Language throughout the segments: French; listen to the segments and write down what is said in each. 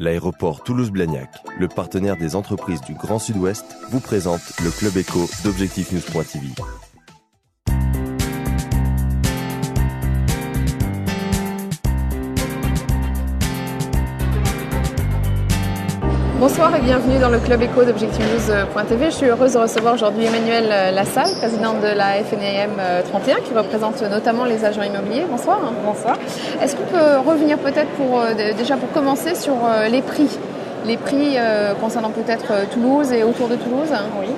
L'aéroport Toulouse-Blagnac, le partenaire des entreprises du Grand Sud-Ouest, vous présente le Club Éco d'Objectif-News.tv. Bonsoir et bienvenue dans le Club Éco d'Objectif-News.tv. Je suis heureuse de recevoir aujourd'hui Emmanuel Lassalle, présidente de la FNIM 31, qui représente notamment les agents immobiliers. Bonsoir. Bonsoir. Est-ce qu'on peut revenir peut-être déjà pour commencer sur les prix concernant peut-être Toulouse et autour de Toulouse? Oui,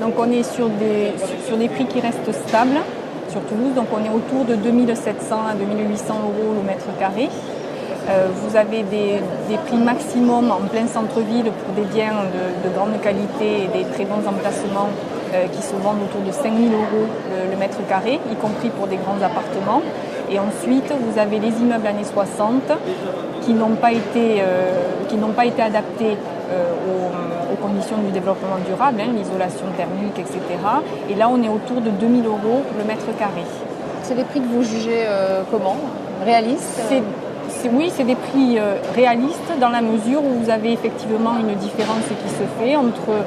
donc on est sur des prix qui restent stables sur Toulouse, donc on est autour de 2700 à 2800 € le mètre carré. Vous avez des prix maximum en plein centre-ville pour des biens de grande qualité et des très bons emplacements qui se vendent autour de 5000 € le mètre carré, y compris pour des grands appartements. Et ensuite, vous avez les immeubles années 60 qui n'ont pas été adaptés aux conditions du développement durable, l'isolation thermique, etc. Et là, on est autour de 2000 € le mètre carré. C'est des prix que vous jugez comment? Réalistes? Oui, c'est des prix réalistes dans la mesure où vous avez effectivement une différence qui se fait entre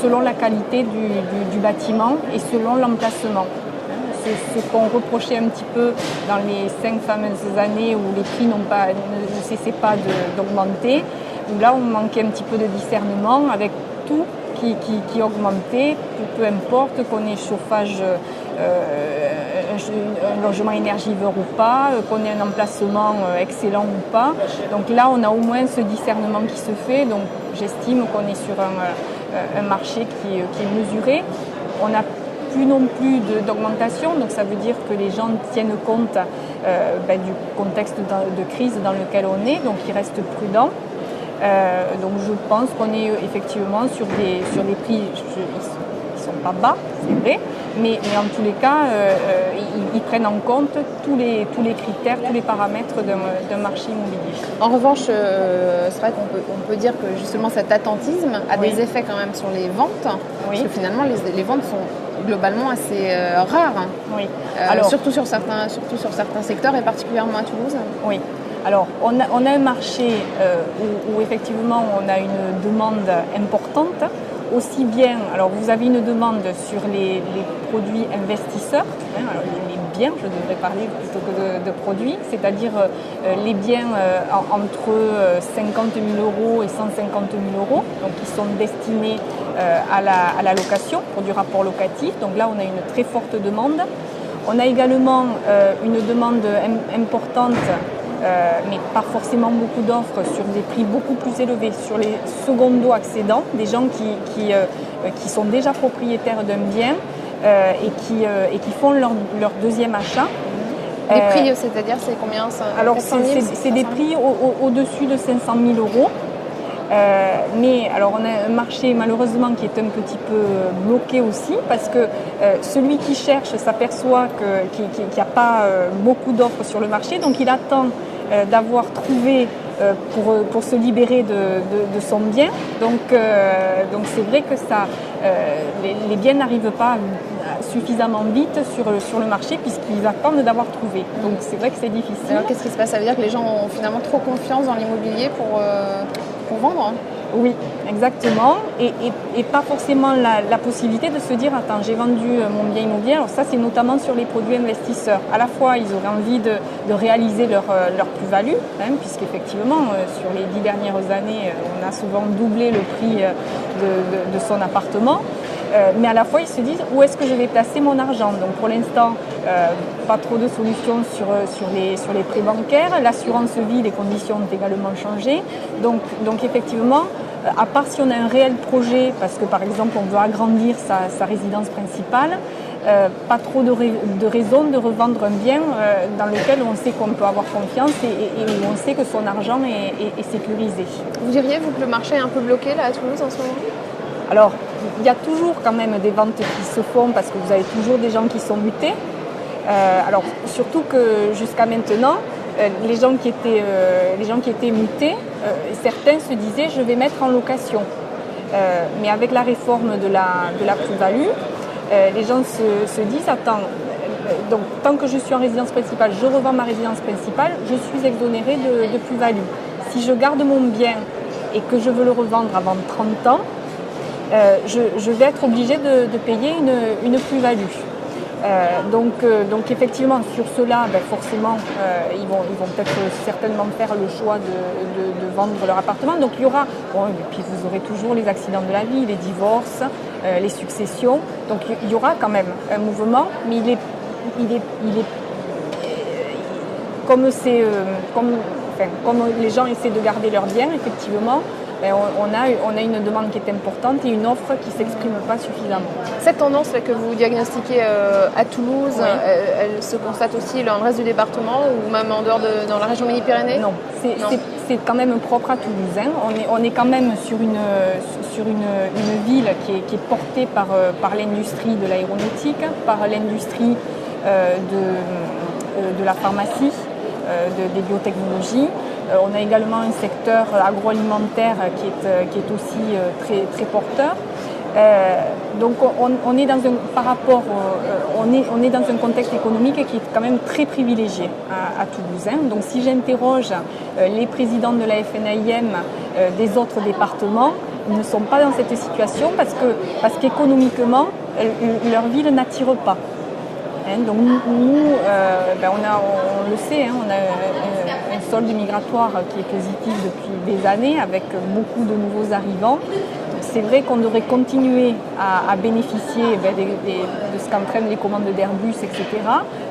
selon la qualité du bâtiment et selon l'emplacement. C'est ce qu'on reprochait un petit peu dans les 5 fameuses années où les prix ne cessaient pas d'augmenter, où là on manquait un petit peu de discernement avec tout qui augmentait, peu importe qu'on ait chauffage, un logement énergivore ou pas, qu'on ait un emplacement excellent ou pas. Donc là, on a au moins ce discernement qui se fait. Donc j'estime qu'on est sur un marché qui est mesuré. On n'a plus non plus d'augmentation, donc ça veut dire que les gens tiennent compte du contexte de crise dans lequel on est, donc ils restent prudents. Donc je pense qu'on est effectivement sur des prix, ils sont pas bas, c'est vrai, mais en tous les cas, ils prennent en compte tous les critères, tous les paramètres d'un marché immobilier. En revanche, c'est vrai qu'on peut dire que justement cet attentisme a des effets quand même sur les ventes, parce que finalement les ventes sont globalement assez rares. Oui. Surtout sur certains secteurs et particulièrement à Toulouse. Oui. Alors, on a un marché où effectivement on a une demande importante, aussi bien, alors vous avez une demande sur les produits investisseurs, alors les biens, je devrais parler plutôt que de produits, c'est-à-dire les biens entre 50 000 € et 150 000 €, donc qui sont destinés à la location, pour du rapport locatif. Donc là, on a une très forte demande. On a également une demande importante, mais pas forcément beaucoup d'offres, sur des prix beaucoup plus élevés, sur les secondos accédants, des gens qui sont déjà propriétaires d'un bien et qui font leur deuxième achat. Les prix, c'est-à-dire, c'est combien? Alors, c'est des prix au-dessus de 500 000 €. Mais alors on a un marché malheureusement qui est un petit peu bloqué aussi, parce que celui qui cherche s'aperçoit qu'il n'y a pas beaucoup d'offres sur le marché, donc il attend d'avoir trouvé pour se libérer de son bien. Donc c'est vrai que les biens n'arrivent pas suffisamment vite sur le marché puisqu'ils attendent d'avoir trouvé. Donc c'est vrai que c'est difficile. Alors qu'est-ce qui se passe? Ça veut dire que les gens ont finalement trop confiance dans l'immobilier pour vendre? Oui, exactement. Et pas forcément la possibilité de se dire « Attends, j'ai vendu mon bien immobilier ». Alors ça, c'est notamment sur les produits investisseurs. À la fois, ils auraient envie de réaliser leur plus-value, puisqu'effectivement, sur les 10 dernières années, on a souvent doublé le prix de son appartement. Mais à la fois, ils se disent « Où est-ce que je vais placer mon argent ?» Donc pour l'instant, pas trop de solutions sur les prêts bancaires. L'assurance vie, les conditions ont également changé. Donc effectivement, à part si on a un réel projet, parce que par exemple on veut agrandir sa résidence principale, pas trop de raison de revendre un bien dans lequel on sait qu'on peut avoir confiance et où on sait que son argent est sécurisé. Vous diriez, vous, que le marché est un peu bloqué là à Toulouse en ce moment? Alors, il y a toujours quand même des ventes qui se font parce que vous avez toujours des gens qui sont mutés. Alors, surtout que jusqu'à maintenant, les gens qui étaient mutés, certains se disaient « je vais mettre en location ». Mais avec la réforme de la plus-value, les gens se disent « attends, donc tant que je suis en résidence principale, je revends ma résidence principale, je suis exonéré de plus-value ». si je garde mon bien et que je veux le revendre avant 30 ans, je vais être obligée de payer une plus-value. Donc effectivement, sur cela, forcément, ils vont peut-être certainement faire le choix de vendre leur appartement. Donc il y aura, et puis vous aurez toujours les accidents de la vie, les divorces, les successions. Donc il y aura quand même un mouvement, mais il est comme les gens essaient de garder leurs biens, effectivement. On a une demande qui est importante et une offre qui ne s'exprime pas suffisamment. Cette tendance que vous diagnostiquez à Toulouse, oui. Elle se constate aussi dans le reste du département ou même en dehors dans la région Midi-Pyrénées? Non, c'est quand même propre à Toulouse. Hein. On est quand même sur une ville qui est portée par l'industrie de l'aéronautique, par l'industrie de la pharmacie, des biotechnologies. On a également un secteur agroalimentaire qui est aussi très, très porteur. Donc on est dans un contexte économique qui est quand même très privilégié à Toulouse. Hein. Donc si j'interroge les présidents de la FNAIM des autres départements, ils ne sont pas dans cette situation parce qu'économiquement, leur ville n'attire pas. Donc nous, on le sait, hein, on a un solde migratoire qui est positif depuis des années avec beaucoup de nouveaux arrivants. C'est vrai qu'on devrait continuer à bénéficier de ce qu'entraînent les commandes d'Airbus, etc.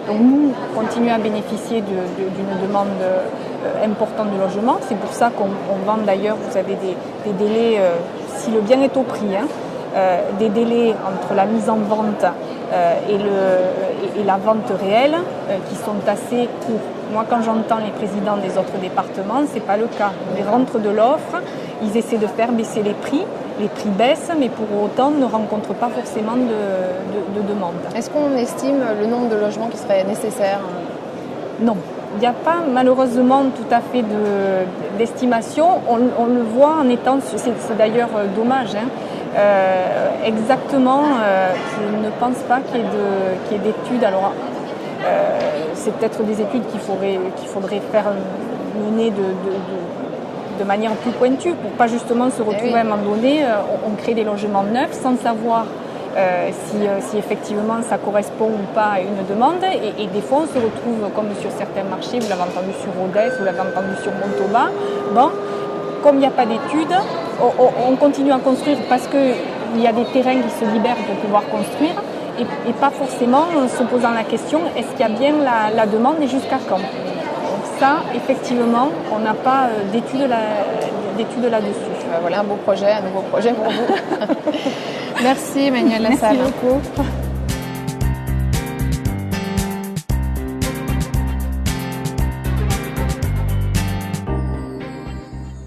Donc nous, continuer à bénéficier d'une demande importante de logement. C'est pour ça qu'on vend d'ailleurs, vous avez des délais, si le bien est au prix, hein, des délais entre la mise en vente et la vente réelle qui sont assez courts. Moi, quand j'entends les présidents des autres départements, ce n'est pas le cas. Ils rentrent de l'offre, ils essaient de faire baisser les prix baissent, mais pour autant ne rencontrent pas forcément de demande. Est-ce qu'on estime le nombre de logements qui serait nécessaire? Non. Il n'y a pas malheureusement tout à fait d'estimation. On le voit en étant, c'est d'ailleurs dommage, hein. Exactement, je ne pense pas qu'il y ait d'études. Alors, c'est peut-être des études qu'il faudrait faire mener de manière plus pointue pour pas justement se retrouver à un moment donné, on crée des logements neufs sans savoir si effectivement ça correspond ou pas à une demande et des fois on se retrouve comme sur certains marchés, vous l'avez entendu sur Rodez, vous l'avez entendu sur Montauban. Bon, comme il n'y a pas d'études, on continue à construire parce qu'il y a des terrains qui se libèrent pour pouvoir construire et pas forcément en se posant la question est-ce qu'il y a bien la demande et jusqu'à quand. Donc ça, effectivement, on n'a pas d'études là-dessus. Voilà un nouveau projet pour vous. Merci Emmanuelle Lassalle. Merci beaucoup.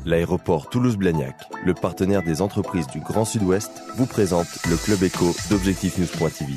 L'aéroport Toulouse-Blagnac, le partenaire des entreprises du Grand Sud-Ouest, vous présente le Club Éco d'Objectif News.tv.